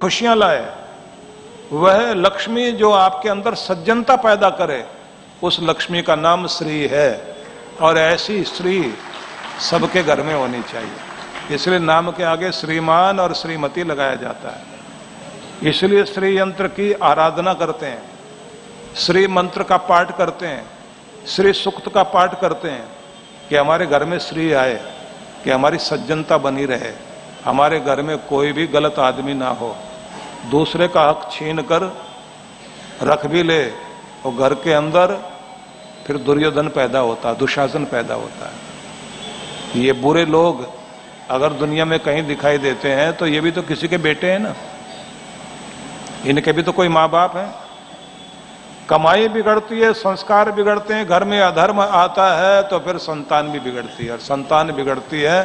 खुशियां लाए, वह लक्ष्मी जो आपके अंदर सज्जनता पैदा करे, उस लक्ष्मी का नाम श्री है। और ऐसी श्री सबके घर में होनी चाहिए, इसलिए नाम के आगे श्रीमान और श्रीमती लगाया जाता है। इसलिए श्री यंत्र की आराधना करते हैं, श्री मंत्र का पाठ करते हैं, श्री सूक्त का पाठ करते हैं कि हमारे घर में श्री आए, कि हमारी सज्जनता बनी रहे, हमारे घर में कोई भी गलत आदमी ना हो, दूसरे का हक छीन कर रख भी ले और घर के अंदर फिर दुर्योधन पैदा होता है, दुशासन पैदा होता है। ये बुरे लोग अगर दुनिया में कहीं दिखाई देते हैं तो ये भी तो किसी के बेटे हैं ना, इनके भी तो कोई माँ बाप हैं। कमाई बिगड़ती है, संस्कार बिगड़ते हैं, घर में अधर्म आता है तो फिर संतान भी बिगड़ती है, और संतान बिगड़ती है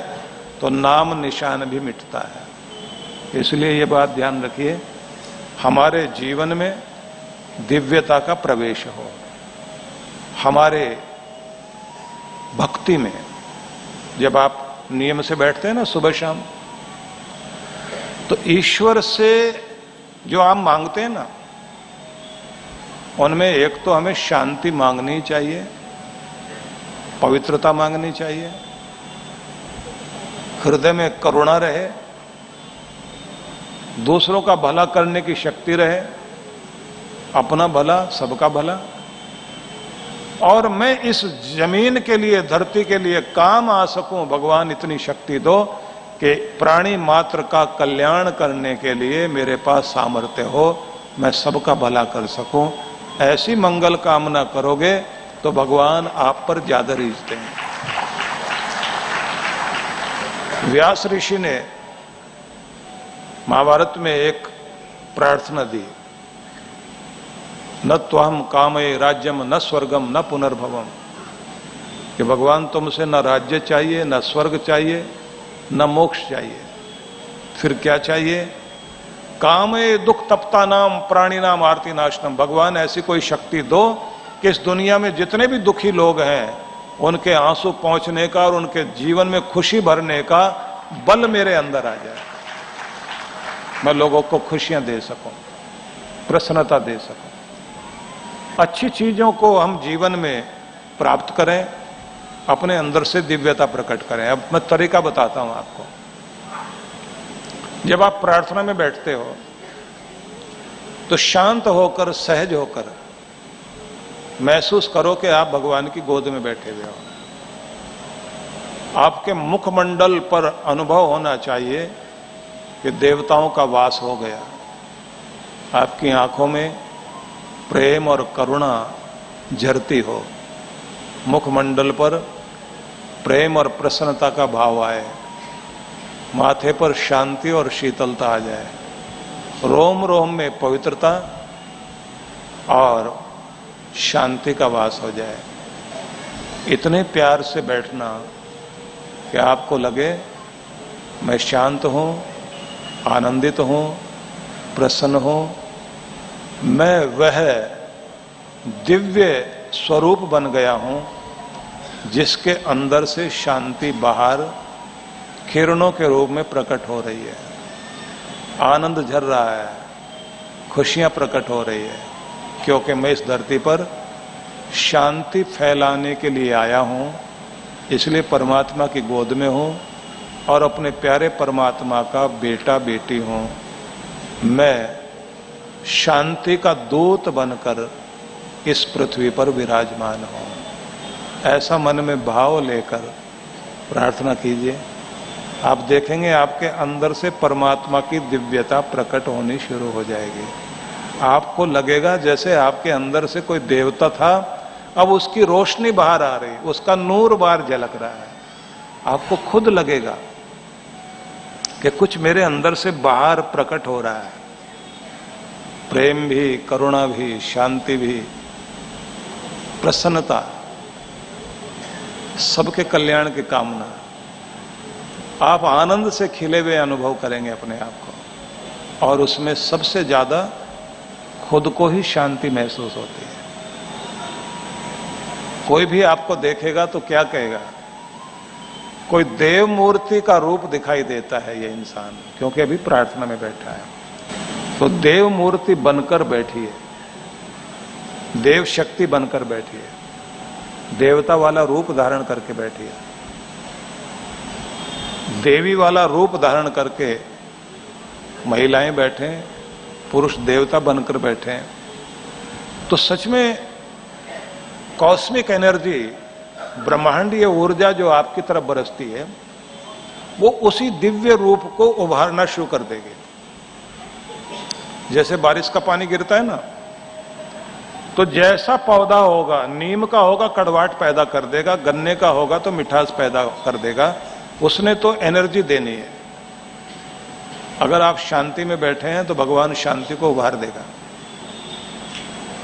तो नाम निशान भी मिटता है। इसलिए ये बात ध्यान रखिए, हमारे जीवन में दिव्यता का प्रवेश हो, हमारे भक्ति में। जब आप नियम से बैठते हैं ना सुबह शाम, तो ईश्वर से जो आप मांगते हैं ना, उनमें एक तो हमें शांति मांगनी चाहिए, पवित्रता मांगनी चाहिए, हृदय में करुणा रहे, दूसरों का भला करने की शक्ति रहे, अपना भला सबका भला, और मैं इस जमीन के लिए, धरती के लिए काम आ सकूं। भगवान इतनी शक्ति दो कि प्राणी मात्र का कल्याण करने के लिए मेरे पास सामर्थ्य हो, मैं सबका भला कर सकूं। ऐसी मंगल कामना करोगे तो भगवान आप पर ज्यादा रीझते हैं। व्यास ऋषि ने महाभारत में एक प्रार्थना दी, न त्वहम कामये राज्यम न स्वर्गम न पुनर्भवम, कि भगवान तुमसे न राज्य चाहिए, न स्वर्ग चाहिए, न मोक्ष चाहिए, फिर क्या चाहिए? कामये दुख तप्ता नाम प्राणी नाम आरती नाशनम। भगवान ऐसी कोई शक्ति दो कि इस दुनिया में जितने भी दुखी लोग हैं उनके आंसू पहुंचने का और उनके जीवन में खुशी भरने का बल मेरे अंदर आ जाए, मैं लोगों को खुशियां दे सकूं, प्रसन्नता दे सकूं, अच्छी चीजों को हम जीवन में प्राप्त करें, अपने अंदर से दिव्यता प्रकट करें। अब मैं तरीका बताता हूं आपको। जब आप प्रार्थना में बैठते हो तो शांत होकर, सहज होकर महसूस करो कि आप भगवान की गोद में बैठे हुए हो। आपके मुखमंडल पर अनुभव होना चाहिए कि देवताओं का वास हो गया। आपकी आंखों में प्रेम और करुणा झरती हो, मुखमंडल पर प्रेम और प्रसन्नता का भाव आए, माथे पर शांति और शीतलता आ जाए, रोम रोम में पवित्रता और शांति का वास हो जाए। इतने प्यार से बैठना कि आपको लगे मैं शांत हूं, आनंदित हूं, प्रसन्न हूं, मैं वह दिव्य स्वरूप बन गया हूं जिसके अंदर से शांति बाहर किरणों के रूप में प्रकट हो रही है, आनंद झर रहा है, खुशियां प्रकट हो रही है, क्योंकि मैं इस धरती पर शांति फैलाने के लिए आया हूं। इसलिए परमात्मा की गोद में हूं और अपने प्यारे परमात्मा का बेटा बेटी हूं। मैं शांति का दूत बनकर इस पृथ्वी पर विराजमान हूं। ऐसा मन में भाव लेकर प्रार्थना कीजिए, आप देखेंगे आपके अंदर से परमात्मा की दिव्यता प्रकट होनी शुरू हो जाएगी। आपको लगेगा जैसे आपके अंदर से कोई देवता था, अब उसकी रोशनी बाहर आ रही, उसका नूर बाहर झलक रहा है। आपको खुद लगेगा कि कुछ मेरे अंदर से बाहर प्रकट हो रहा है, प्रेम भी, करुणा भी, शांति भी, प्रसन्नता, सबके कल्याण की कामना। आप आनंद से खिले हुए अनुभव करेंगे अपने आप को, और उसमें सबसे ज्यादा खुद को ही शांति महसूस होती है। कोई भी आपको देखेगा तो क्या कहेगा? कोई देव मूर्ति का रूप दिखाई देता है ये इंसान, क्योंकि अभी प्रार्थना में बैठा है। तो देव मूर्ति बनकर बैठी है, देव शक्ति बनकर बैठी है, देवता वाला रूप धारण करके बैठी है, देवी वाला रूप धारण करके महिलाएं बैठे हैं, पुरुष देवता बनकर बैठे हैं। तो सच में कॉस्मिक एनर्जी, ब्रह्मांडीय ऊर्जा जो आपकी तरफ बरसती है, वो उसी दिव्य रूप को उभारना शुरू कर देगी। जैसे बारिश का पानी गिरता है ना, तो जैसा पौधा होगा, नीम का होगा कड़वाहट पैदा कर देगा, गन्ने का होगा तो मिठास पैदा कर देगा, उसने तो एनर्जी देनी है। अगर आप शांति में बैठे हैं तो भगवान शांति को उभार देगा।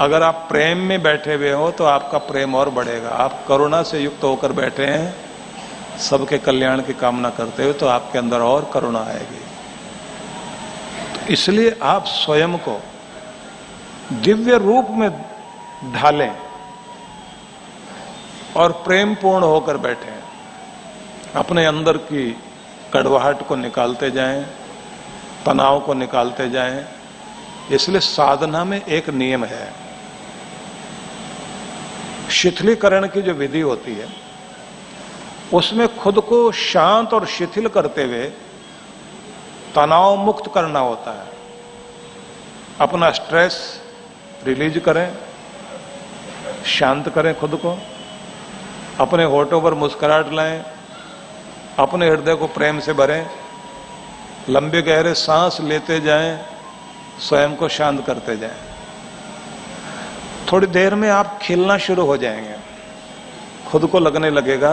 अगर आप प्रेम में बैठे हुए हो तो आपका प्रेम और बढ़ेगा। आप करुणा से युक्त होकर बैठे हैं, सबके कल्याण की कामना करते हुए, तो आपके अंदर और करुणा आएगी। तो इसलिए आप स्वयं को दिव्य रूप में ढालें और प्रेम पूर्ण होकर बैठें। अपने अंदर की कड़वाहट को निकालते जाएं, तनाव को निकालते जाएं। इसलिए साधना में एक नियम है, शिथिलीकरण की जो विधि होती है उसमें खुद को शांत और शिथिल करते हुए तनाव मुक्त करना होता है। अपना स्ट्रेस रिलीज करें, शांत करें खुद को, अपने होठों पर मुस्कुराहट लाएं, अपने हृदय को प्रेम से भरें, लंबे गहरे सांस लेते जाएं, स्वयं को शांत करते जाएं। थोड़ी देर में आप खिलना शुरू हो जाएंगे। खुद को लगने लगेगा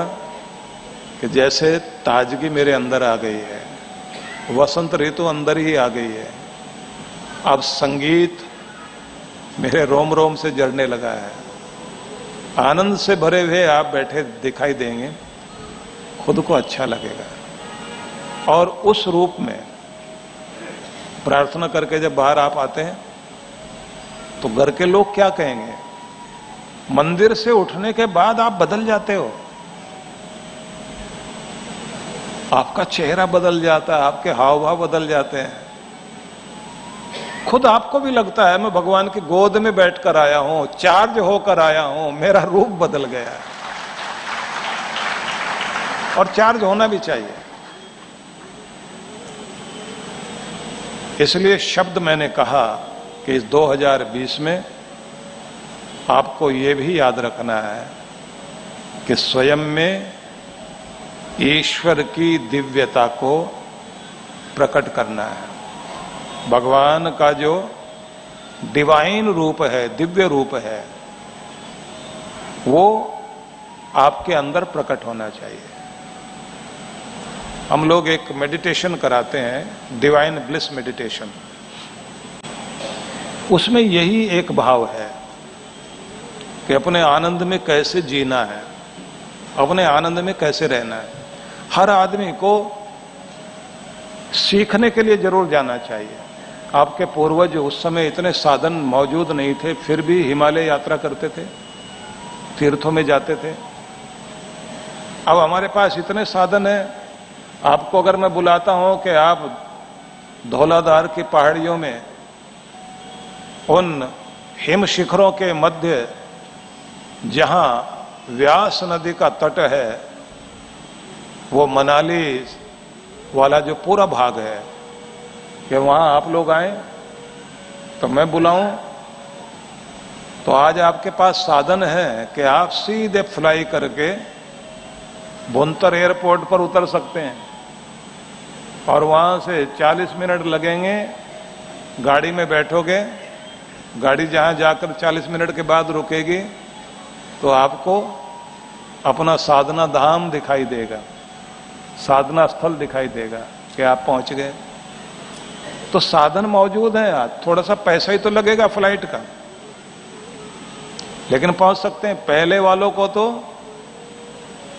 कि जैसे ताजगी मेरे अंदर आ गई है, वसंत ऋतु अंदर ही आ गई है। अब संगीत मेरे रोम रोम से जड़ने लगा है। आनंद से भरे हुए आप बैठे दिखाई देंगे, खुद को अच्छा लगेगा। और उस रूप में प्रार्थना करके जब बाहर आप आते हैं तो घर के लोग क्या कहेंगे? मंदिर से उठने के बाद आप बदल जाते हो, आपका चेहरा बदल जाता है, आपके हाव भाव बदल जाते हैं। खुद आपको भी लगता है मैं भगवान की गोद में बैठकर आया हूं, चार्ज होकर आया हूं, मेरा रूप बदल गया है। और चार्ज होना भी चाहिए। इसलिए शब्द मैंने कहा कि इस 2020 में आपको यह भी याद रखना है कि स्वयं में ईश्वर की दिव्यता को प्रकट करना है। भगवान का जो डिवाइन रूप है, दिव्य रूप है, वो आपके अंदर प्रकट होना चाहिए। हम लोग एक मेडिटेशन कराते हैं, डिवाइन ब्लिस मेडिटेशन। उसमें यही एक भाव है कि अपने आनंद में कैसे जीना है, अपने आनंद में कैसे रहना है। हर आदमी को सीखने के लिए जरूर जाना चाहिए। आपके पूर्वज उस समय इतने साधन मौजूद नहीं थे, फिर भी हिमालय यात्रा करते थे, तीर्थों में जाते थे। अब हमारे पास इतने साधन हैं। आपको अगर मैं बुलाता हूं कि आप धौलाधार की पहाड़ियों में उन हिम शिखरों के मध्य जहां व्यास नदी का तट है, वो मनाली वाला जो पूरा भाग है, कि वहां आप लोग आए तो मैं बुलाऊं, तो आज आपके पास साधन है कि आप सीधे फ्लाई करके भुंतर एयरपोर्ट पर उतर सकते हैं और वहां से 40 मिनट लगेंगे। गाड़ी में बैठोगे, गाड़ी जहां जाकर 40 मिनट के बाद रुकेगी तो आपको अपना साधना धाम दिखाई देगा, साधना स्थल दिखाई देगा कि आप पहुंच गए। तो साधन मौजूद है। आज थोड़ा सा पैसा ही तो लगेगा फ्लाइट का, लेकिन पहुंच सकते हैं। पहले वालों को तो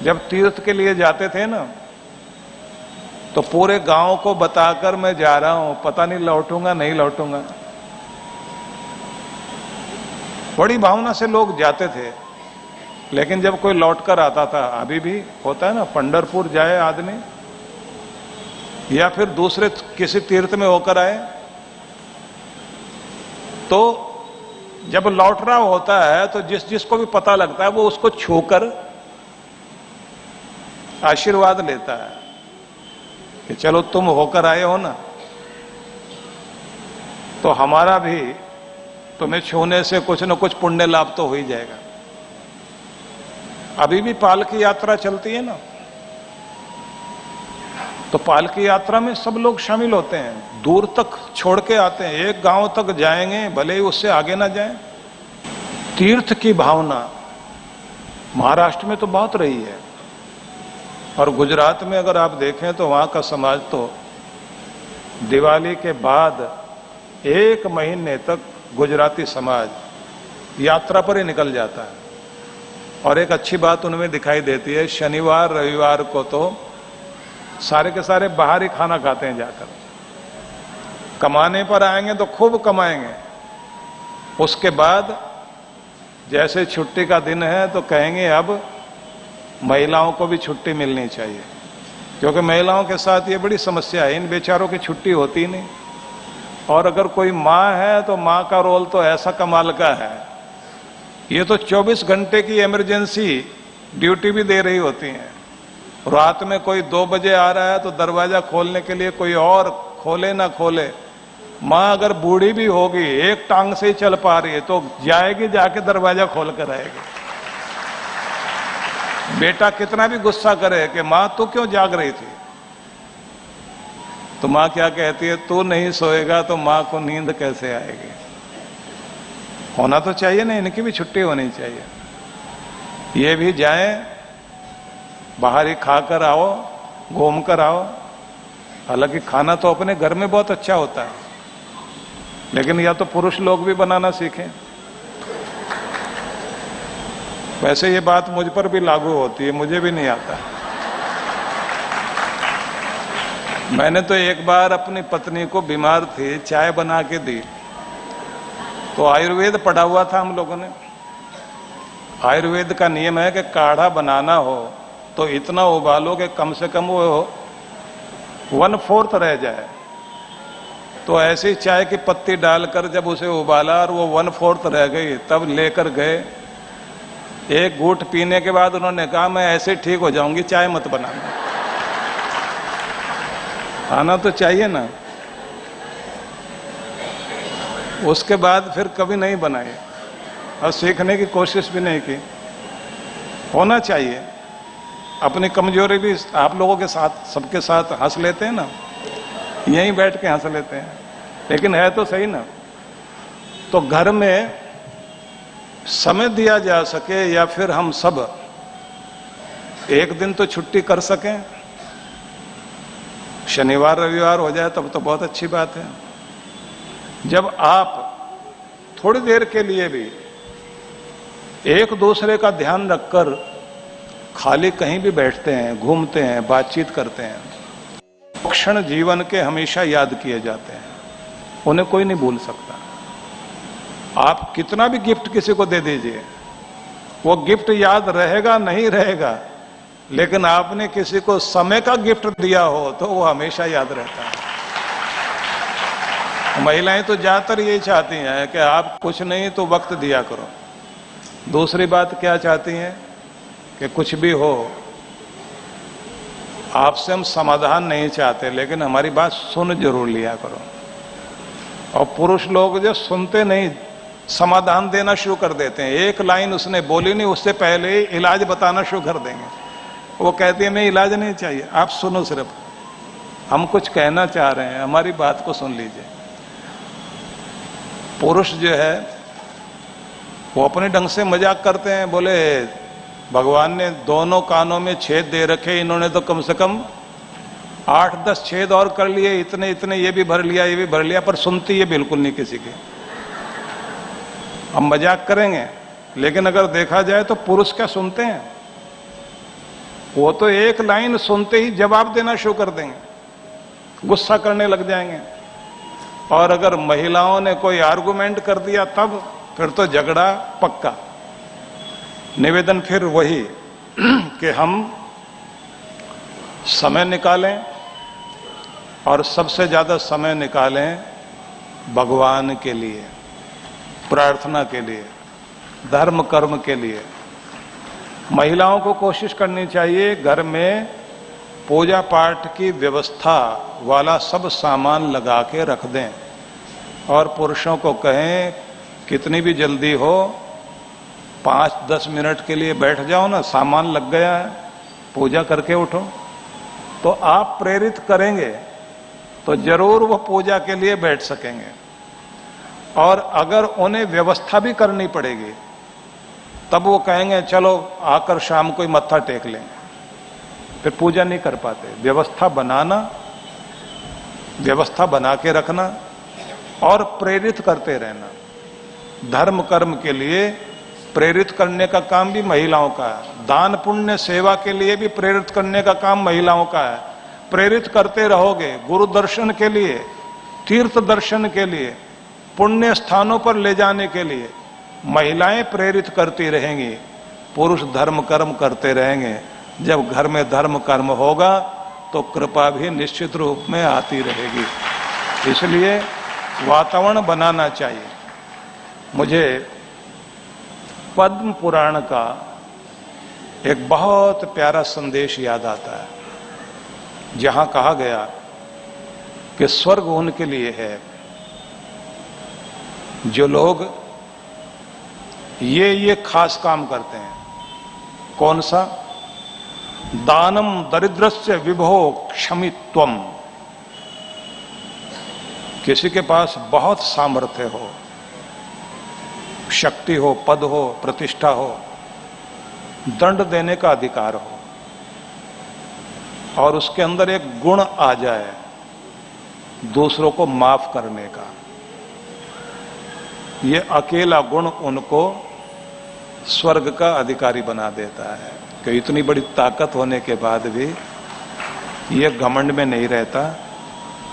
जब तीर्थ के लिए जाते थे ना, तो पूरे गांव को बताकर मैं जा रहा हूं, पता नहीं लौटूंगा नहीं लौटूंगा। बड़ी भावना से लोग जाते थे, लेकिन जब कोई लौटकर आता था, अभी भी होता है ना, पंढरपुर जाए आदमी या फिर दूसरे किसी तीर्थ में होकर आए, तो जब लौट रहा होता है तो जिस जिसको भी पता लगता है वो उसको छूकर आशीर्वाद लेता है कि चलो तुम होकर आए हो ना, तो हमारा भी तुम्हें छूने से कुछ न कुछ पुण्य लाभ तो हो ही जाएगा। अभी भी पालकी यात्रा चलती है ना, तो पालकी यात्रा में सब लोग शामिल होते हैं, दूर तक छोड़ के आते हैं, एक गांव तक जाएंगे, भले ही उससे आगे ना जाएं। तीर्थ की भावना महाराष्ट्र में तो बहुत रही है, और गुजरात में अगर आप देखें तो वहां का समाज तो दिवाली के बाद 1 महीने तक गुजराती समाज यात्रा पर ही निकल जाता है। और एक अच्छी बात उनमें दिखाई देती है, शनिवार रविवार को तो सारे के सारे बाहर ही खाना खाते हैं जाकर। कमाने पर आएंगे तो खूब कमाएंगे, उसके बाद जैसे छुट्टी का दिन है तो कहेंगे अब महिलाओं को भी छुट्टी मिलनी चाहिए, क्योंकि महिलाओं के साथ ये बड़ी समस्या है, इन बेचारों की छुट्टी होती नहीं। और अगर कोई माँ है तो माँ का रोल तो ऐसा कमाल का है, ये तो 24 घंटे की इमरजेंसी ड्यूटी भी दे रही होती हैं। रात में कोई 2 बजे आ रहा है तो दरवाजा खोलने के लिए कोई और खोले ना खोले, माँ अगर बूढ़ी भी होगी, एक टांग से ही चल पा रही है, तो जाएगी, जाके दरवाजा खोल कर आएगी। बेटा कितना भी गुस्सा करे कि माँ तू क्यों जाग रही थी, तो माँ क्या कहती है, तू नहीं सोएगा तो माँ को नींद कैसे आएगी। होना तो चाहिए ना, इनकी भी छुट्टी होनी चाहिए, ये भी जाएं, बाहर ही खा कर आओ, घूम कर आओ। हालांकि खाना तो अपने घर में बहुत अच्छा होता है, लेकिन या तो पुरुष लोग भी बनाना सीखें। वैसे ये बात मुझ पर भी लागू होती है, मुझे भी नहीं आता। मैंने तो एक बार अपनी पत्नी को, बीमार थी, चाय बना के दी, तो आयुर्वेद पढ़ा हुआ था हम लोगों ने। आयुर्वेद का नियम है कि काढ़ा बनाना हो तो इतना उबालो कि कम से कम वो 1/4 रह जाए। तो ऐसी चाय की पत्ती डालकर जब उसे उबाला और वो 1/4 रह गई, तब लेकर गए। एक घूंट पीने के बाद उन्होंने कहा, मैं ऐसे ठीक हो जाऊंगी, चाय मत बनाना। आना तो चाहिए ना। उसके बाद फिर कभी नहीं बनाई और सीखने की कोशिश भी नहीं की। होना चाहिए। अपनी कमजोरी भी आप लोगों के साथ, सबके साथ हंस लेते हैं ना, यहीं बैठ के हंस लेते हैं, लेकिन है तो सही ना। तो घर में समय दिया जा सके, या फिर हम सब एक दिन तो छुट्टी कर सकें, शनिवार रविवार हो जाए तब तो बहुत अच्छी बात है। जब आप थोड़ी देर के लिए भी एक दूसरे का ध्यान रखकर खाली कहीं भी बैठते हैं, घूमते हैं, बातचीत करते हैं, क्षण जीवन के हमेशा याद किए जाते हैं, उन्हें कोई नहीं भूल सकता। आप कितना भी गिफ्ट किसी को दे दीजिए, वो गिफ्ट याद रहेगा नहीं रहेगा, लेकिन आपने किसी को समय का गिफ्ट दिया हो तो वो हमेशा याद रहता है। महिलाएं तो ज्यादातर यही चाहती हैं कि आप कुछ नहीं तो वक्त दिया करो। दूसरी बात क्या चाहती हैं कि कुछ भी हो, आपसे हम समाधान नहीं चाहते, लेकिन हमारी बात सुन जरूर लिया करो। और पुरुष लोग जो सुनते नहीं, समाधान देना शुरू कर देते हैं। एक लाइन उसने बोली नहीं, उससे पहले ही इलाज बताना शुरू कर देंगे। वो कहती है मैं इलाज नहीं चाहिए, आप सुनो, सिर्फ हम कुछ कहना चाह रहे हैं, हमारी बात को सुन लीजिए। पुरुष जो है वो अपने ढंग से मजाक करते हैं, बोले भगवान ने दोनों कानों में छेद दे रखे, इन्होंने तो कम से कम 8-10 छेद और कर लिए, इतने इतने ये भी भर लिया, ये भी भर लिया, पर सुनती है बिल्कुल नहीं किसी की। हम मजाक करेंगे, लेकिन अगर देखा जाए तो पुरुष क्या सुनते हैं, वो तो एक लाइन सुनते ही जवाब देना शुरू कर देंगे, गुस्सा करने लग जाएंगे। और अगर महिलाओं ने कोई आर्गुमेंट कर दिया तब फिर तो झगड़ा पक्का। निवेदन फिर वही कि हम समय निकालें, और सबसे ज्यादा समय निकालें भगवान के लिए। प्रार्थना के लिए, धर्म कर्म के लिए। महिलाओं को कोशिश करनी चाहिए घर में पूजा पाठ की व्यवस्था वाला सब सामान लगा के रख दें, और पुरुषों को कहें कितनी भी जल्दी हो 5-10 मिनट के लिए बैठ जाओ ना, सामान लग गया है, पूजा करके उठो। तो आप प्रेरित करेंगे तो जरूर वो पूजा के लिए बैठ सकेंगे। और अगर उन्हें व्यवस्था भी करनी पड़ेगी तब वो कहेंगे चलो आकर शाम को ही मत्था टेक लेंगे, फिर पूजा नहीं कर पाते। व्यवस्था बनाना, व्यवस्था बना के रखना और प्रेरित करते रहना। धर्म कर्म के लिए प्रेरित करने का काम भी महिलाओं का है। दान पुण्य सेवा के लिए भी प्रेरित करने का काम महिलाओं का है। प्रेरित करते रहोगे, गुरु दर्शन के लिए, तीर्थ दर्शन के लिए, पुण्य स्थानों पर ले जाने के लिए महिलाएं प्रेरित करती रहेंगी, पुरुष धर्म कर्म करते रहेंगे। जब घर में धर्म कर्म होगा तो कृपा भी निश्चित रूप में आती रहेगी। इसलिए वातावरण बनाना चाहिए। मुझे पद्म पुराण का एक बहुत प्यारा संदेश याद आता है, जहां कहा गया कि स्वर्ग उनके लिए है जो लोग ये खास काम करते हैं। कौन सा? दानम दरिद्रस्य विभो क्षमित्वम। किसी के पास बहुत सामर्थ्य हो, शक्ति हो, पद हो, प्रतिष्ठा हो, दंड देने का अधिकार हो, और उसके अंदर एक गुण आ जाए दूसरों को माफ करने का, ये अकेला गुण उनको स्वर्ग का अधिकारी बना देता है। कि इतनी बड़ी ताकत होने के बाद भी ये घमंड में नहीं रहता,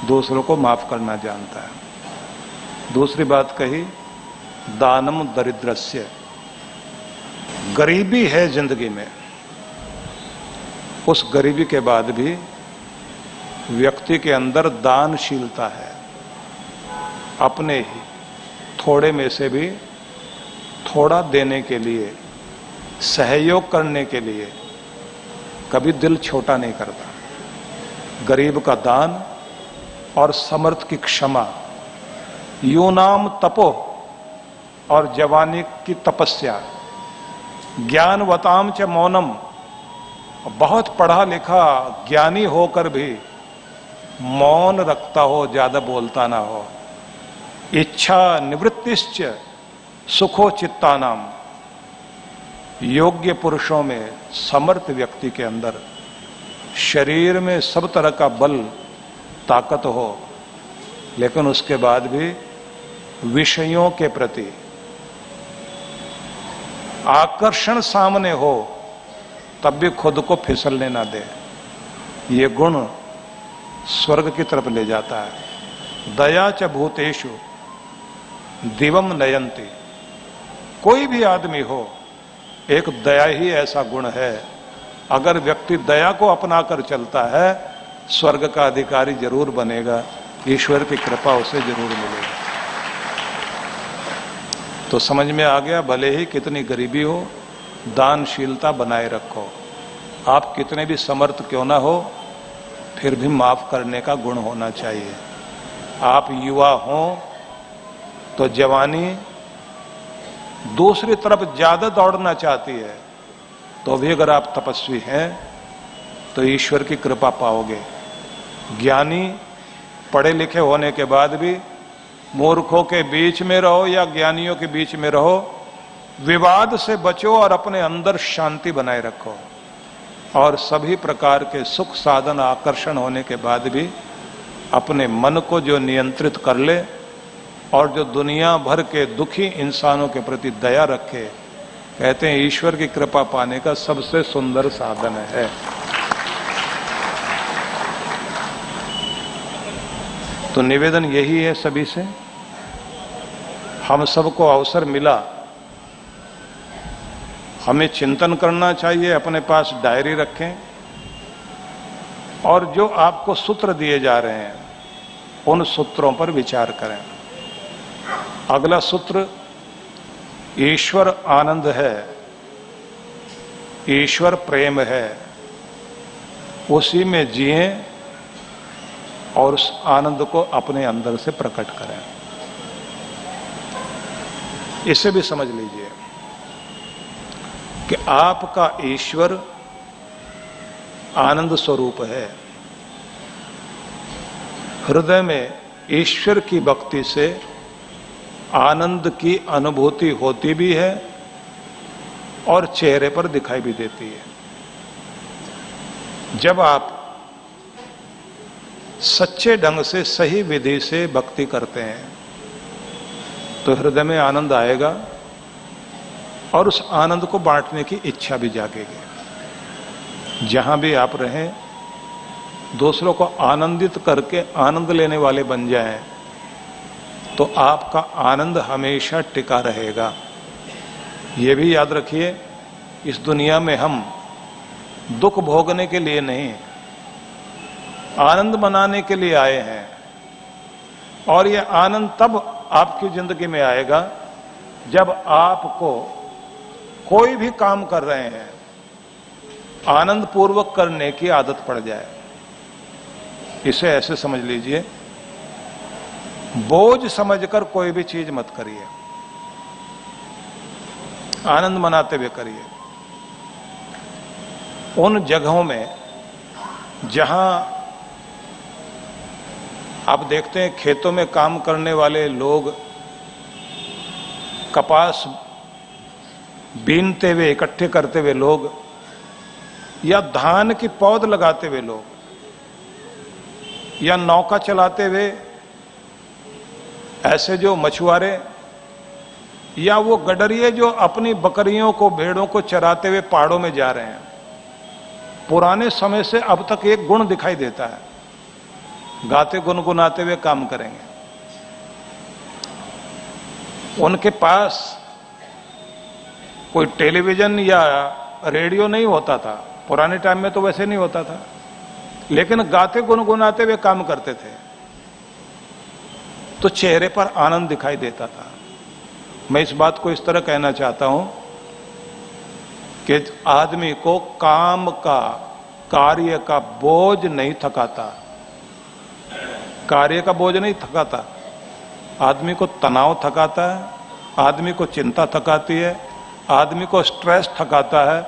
दूसरों को माफ करना जानता है। दूसरी बात कही, दानम दरिद्रस्य। गरीबी है जिंदगी में, उस गरीबी के बाद भी व्यक्ति के अंदर दानशीलता है। अपने ही थोड़े में से भी थोड़ा देने के लिए, सहयोग करने के लिए कभी दिल छोटा नहीं करता। गरीब का दान और समर्थ की क्षमा, यूनाम तपो, और जवानी की तपस्या, ज्ञानवताम च मौनम। बहुत पढ़ा लिखा ज्ञानी होकर भी मौन रखता हो, ज्यादा बोलता ना हो। इच्छा निवृत्तिश्च सुखो चित्तानाम। योग्य पुरुषों में, समर्थ व्यक्ति के अंदर शरीर में सब तरह का बल, ताकत हो, लेकिन उसके बाद भी विषयों के प्रति आकर्षण सामने हो तब भी खुद को फिसलने ना दे। ये गुण स्वर्ग की तरफ ले जाता है। दया च भूतेषु दिवम नयंती। कोई भी आदमी हो, एक दया ही ऐसा गुण है, अगर व्यक्ति दया को अपनाकर चलता है स्वर्ग का अधिकारी जरूर बनेगा, ईश्वर की कृपा उसे जरूर मिलेगी। तो समझ में आ गया, भले ही कितनी गरीबी हो, दानशीलता बनाए रखो। आप कितने भी समर्थ क्यों ना हो, फिर भी माफ करने का गुण होना चाहिए। आप युवा हो तो जवानी दूसरी तरफ ज्यादा दौड़ना चाहती है, तो भी अगर आप तपस्वी हैं तो ईश्वर की कृपा पाओगे। ज्ञानी पढ़े लिखे होने के बाद भी मूर्खों के बीच में रहो या ज्ञानियों के बीच में रहो, विवाद से बचो और अपने अंदर शांति बनाए रखो। और सभी प्रकार के सुख साधन आकर्षण होने के बाद भी अपने मन को जो नियंत्रित कर ले और जो दुनिया भर के दुखी इंसानों के प्रति दया रखे, कहते हैं ईश्वर की कृपा पाने का सबसे सुंदर साधन है। तो निवेदन यही है सभी से, हम सबको अवसर मिला, हमें चिंतन करना चाहिए, अपने पास डायरी रखें और जो आपको सूत्र दिए जा रहे हैं उन सूत्रों पर विचार करें। अगला सूत्र ईश्वर आनंद है, ईश्वर प्रेम है, उसी में जिए और उस आनंद को अपने अंदर से प्रकट करें। इसे भी समझ लीजिए कि आपका ईश्वर आनंद स्वरूप है। हृदय में ईश्वर की भक्ति से आनंद की अनुभूति होती भी है और चेहरे पर दिखाई भी देती है। जब आप सच्चे ढंग से सही विधि से भक्ति करते हैं तो हृदय में आनंद आएगा और उस आनंद को बांटने की इच्छा भी जागेगी। जहां भी आप रहें, दूसरों को आनंदित करके आनंद लेने वाले बन जाएं तो आपका आनंद हमेशा टिका रहेगा। ये भी याद रखिए, इस दुनिया में हम दुख भोगने के लिए नहीं, आनंद मनाने के लिए आए हैं। और ये आनंद तब आपकी जिंदगी में आएगा जब आपको कोई भी काम कर रहे हैं आनंद पूर्वक करने की आदत पड़ जाए। इसे ऐसे समझ लीजिए, बोझ समझकर कोई भी चीज मत करिए, आनंद मनाते हुए करिए। उन जगहों में जहां आप देखते हैं खेतों में काम करने वाले लोग कपास बीनते हुए, इकट्ठे करते हुए लोग, या धान की पौध लगाते हुए लोग, या नौका चलाते हुए ऐसे जो मछुआरे, या वो गडरिये जो अपनी बकरियों को, भेड़ों को चराते हुए पहाड़ों में जा रहे हैं, पुराने समय से अब तक एक गुण दिखाई देता है, गाते गुनगुनाते हुए काम करेंगे। उनके पास कोई टेलीविजन या रेडियो नहीं होता था, पुराने टाइम में तो वैसे नहीं होता था, लेकिन गाते गुनगुनाते हुए काम करते थे तो चेहरे पर आनंद दिखाई देता था। मैं इस बात को इस तरह कहना चाहता हूं कि आदमी को काम का, कार्य का बोझ नहीं थकाता, कार्य का बोझ नहीं थकाता, आदमी को तनाव थकाता है, आदमी को चिंता थकाती है, आदमी को स्ट्रेस थकाता है,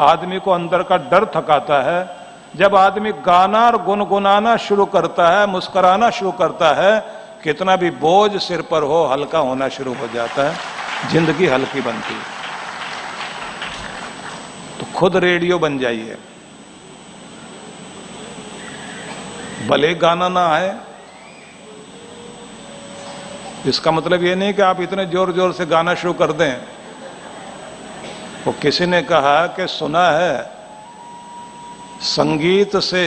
आदमी को अंदर का डर थकाता है। जब आदमी गाना और गुनगुनाना शुरू करता है, मुस्कुराना शुरू करता है, कितना भी बोझ सिर पर हो हल्का होना शुरू हो जाता है, जिंदगी हल्की बनती है। तो खुद रेडियो बन जाइए, भले गाना ना आए, इसका मतलब ये नहीं कि आप इतने जोर जोर से गाना शुरू कर दें। वो किसी ने कहा कि सुना है संगीत से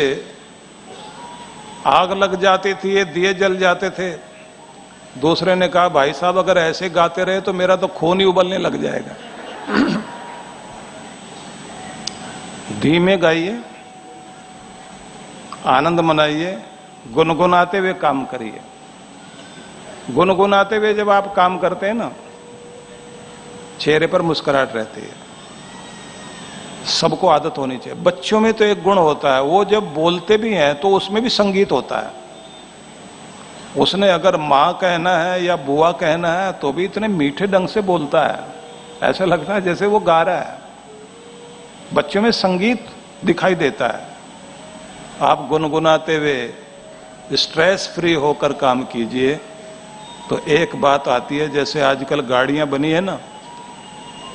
आग लग जाती थी, ये दिए जल जाते थे। दूसरे ने कहा भाई साहब अगर ऐसे गाते रहे तो मेरा तो खून ही उबलने लग जाएगा। धीमे गाइए, आनंद मनाइए, गुनगुनाते हुए काम करिए। गुनगुनाते हुए जब आप काम करते हैं ना, चेहरे पर मुस्कुराहट रहती है। सबको आदत होनी चाहिए। बच्चों में तो एक गुण होता है, वो जब बोलते भी हैं तो उसमें भी संगीत होता है। उसने अगर माँ कहना है या बुआ कहना है तो भी इतने मीठे ढंग से बोलता है, ऐसा लगता है जैसे वो गा रहा है। बच्चों में संगीत दिखाई देता है। आप गुनगुनाते हुए स्ट्रेस फ्री होकर काम कीजिए तो एक बात आती है, जैसे आजकल गाड़ियां बनी है ना,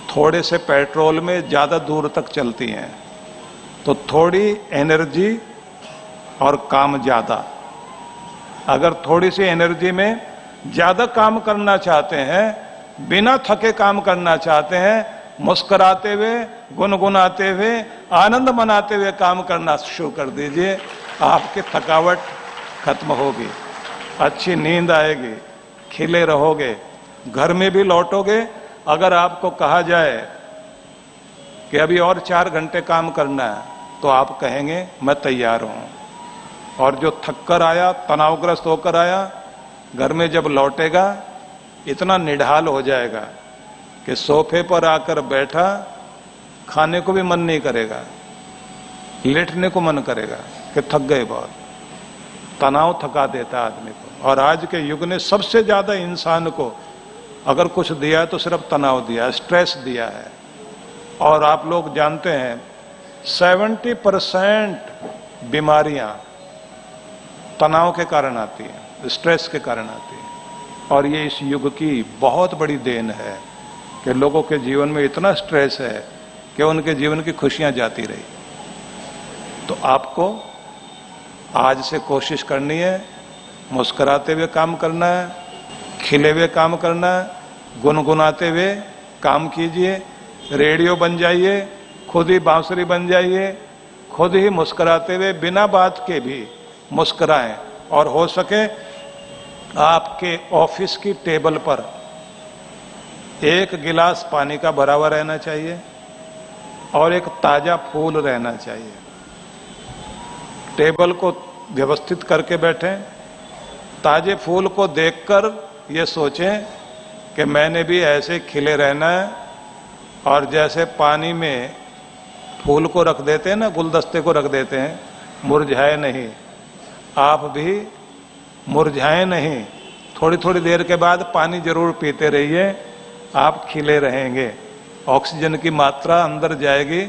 थोड़े से पेट्रोल में ज्यादा दूर तक चलती हैं, तो थोड़ी एनर्जी और काम ज्यादा। अगर थोड़ी सी एनर्जी में ज्यादा काम करना चाहते हैं, बिना थके काम करना चाहते हैं, मुस्कुराते हुए, गुनगुनाते हुए, आनंद मनाते हुए काम करना शुरू कर दीजिए। आपकी थकावट खत्म होगी, अच्छी नींद आएगी, खिले रहोगे, घर में भी लौटोगे। अगर आपको कहा जाए कि अभी और 4 घंटे काम करना है तो आप कहेंगे मैं तैयार हूं। और जो थक कर आया, तनावग्रस्त होकर आया, घर में जब लौटेगा इतना निढाल हो जाएगा कि सोफे पर आकर बैठा, खाने को भी मन नहीं करेगा, लेटने को मन करेगा कि थक गए बहुत। तनाव थका देता है आदमी को। और आज के युग ने सबसे ज्यादा इंसान को अगर कुछ दिया है तो सिर्फ तनाव दिया है, स्ट्रेस दिया है। और आप लोग जानते हैं 70% बीमारियां तनाव के कारण आती हैं, स्ट्रेस के कारण आती हैं। और ये इस युग की बहुत बड़ी देन है कि लोगों के जीवन में इतना स्ट्रेस है कि उनके जीवन की खुशियां जाती रही। तो आपको आज से कोशिश करनी है, मुस्कुराते हुए काम करना है, खिले हुए काम करना है, गुनगुनाते हुए काम कीजिए, रेडियो बन जाइए, खुद ही बांसुरी बन जाइए, खुद ही मुस्कुराते हुए बिना बात के भी मुस्कुराएं। और हो सके आपके ऑफिस की टेबल पर एक गिलास पानी का भरा हुआ रहना चाहिए और एक ताजा फूल रहना चाहिए। टेबल को व्यवस्थित करके बैठें, ताजे फूल को देखकर ये सोचें कि मैंने भी ऐसे खिले रहना है। और जैसे पानी में फूल को रख देते हैं ना, गुलदस्ते को रख देते हैं, मुरझाए नहीं, आप भी मुरझाए नहीं। थोड़ी थोड़ी देर के बाद पानी जरूर पीते रहिए, आप खिले रहेंगे, ऑक्सीजन की मात्रा अंदर जाएगी।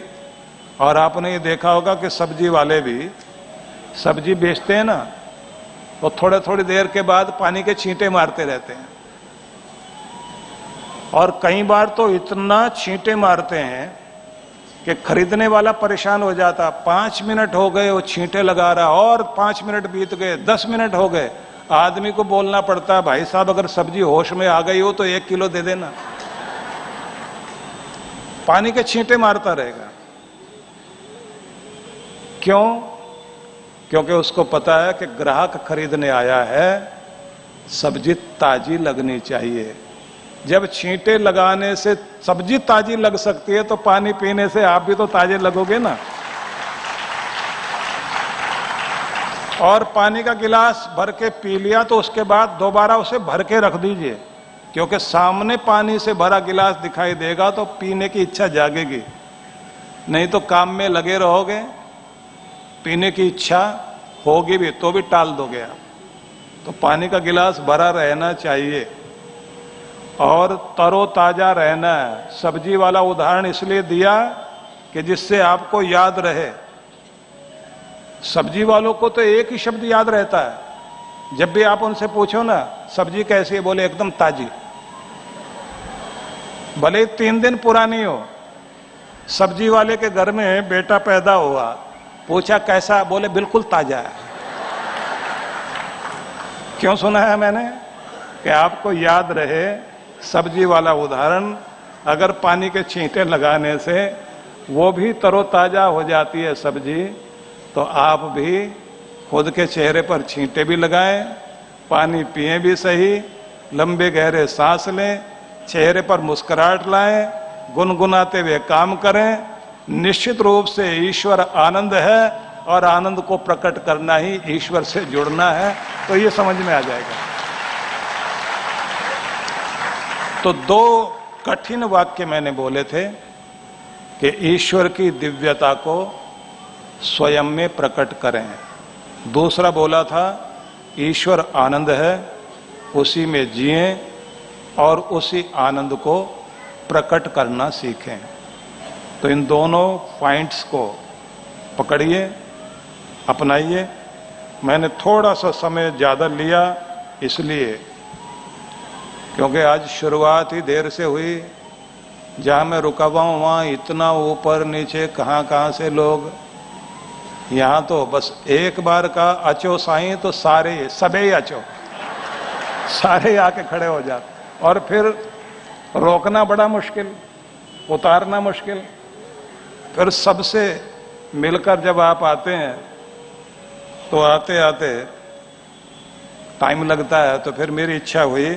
और आपने ये देखा होगा कि सब्जी वाले भी सब्जी बेचते हैं ना, वो थोड़े थोड़ी देर के बाद पानी के छींटे मारते रहते हैं। और कई बार तो इतना छींटे मारते हैं कि खरीदने वाला परेशान हो जाता। 5 मिनट हो गए वो छींटे लगा रहा, और 5 मिनट बीत गए, 10 मिनट हो गए। आदमी को बोलना पड़ता है, भाई साहब अगर सब्जी होश में आ गई हो तो 1 किलो दे देना। पानी के छींटे मारता रहेगा। क्यों? क्योंकि उसको पता है कि ग्राहक खरीदने आया है, सब्जी ताजी लगनी चाहिए। जब छींटे लगाने से सब्जी ताजी लग सकती है तो पानी पीने से आप भी तो ताजे लगोगे ना। और पानी का गिलास भर के पी लिया तो उसके बाद दोबारा उसे भर के रख दीजिए, क्योंकि सामने पानी से भरा गिलास दिखाई देगा तो पीने की इच्छा जागेगी। नहीं तो काम में लगे रहोगे, पीने की इच्छा होगी भी तो भी टाल दोगे आप। तो पानी का गिलास भरा रहना चाहिए और तरोताजा रहना है। सब्जी वाला उदाहरण इसलिए दिया कि जिससे आपको याद रहे। सब्जी वालों को तो एक ही शब्द याद रहता है, जब भी आप उनसे पूछो ना सब्जी कैसी है, बोले एकदम ताजी। भले 3 दिन पुरानी हो। सब्जी वाले के घर में बेटा पैदा हुआ, पूछा कैसा, बोले बिल्कुल ताजा है। क्यों सुना है मैंने? कि आपको याद रहे सब्जी वाला उदाहरण। अगर पानी के छींटे लगाने से वो भी तरोताजा हो जाती है सब्जी, तो आप भी खुद के चेहरे पर छींटे भी लगाएं, पानी पिएं भी सही, लंबे गहरे सांस लें, चेहरे पर मुस्कुराहट लाएं, गुनगुनाते हुए काम करें। निश्चित रूप से ईश्वर आनंद है और आनंद को प्रकट करना ही ईश्वर से जुड़ना है। तो ये समझ में आ जाएगा। तो 2 कठिन वाक्य मैंने बोले थे कि ईश्वर की दिव्यता को स्वयं में प्रकट करें। दूसरा बोला था ईश्वर आनंद है, उसी में जिएं और उसी आनंद को प्रकट करना सीखें। तो इन दोनों पॉइंट्स को पकड़िए, अपनाइए। मैंने थोड़ा सा समय ज्यादा लिया इसलिए क्योंकि आज शुरुआत ही देर से हुई। जहां मैं रुका हुआ हूं वहां इतना ऊपर नीचे कहां से लोग। यहां तो बस एक बार का अचो साईं तो सारे सबे ही अचो, सारे आके खड़े हो जाते। और फिर रोकना बड़ा मुश्किल, उतारना मुश्किल। फिर सबसे मिलकर जब आप आते हैं तो आते आते टाइम लगता है। तो फिर मेरी इच्छा हुई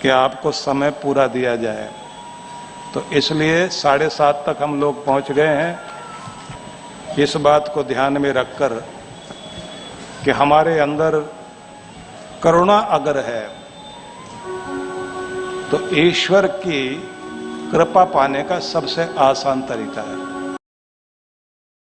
कि आपको समय पूरा दिया जाए। तो इसलिए 7:30 तक हम लोग पहुंच गए हैं। इस बात को ध्यान में रखकर कि हमारे अंदर करुणा अगर है तो ईश्वर की कृपा पाने का सबसे आसान तरीका है।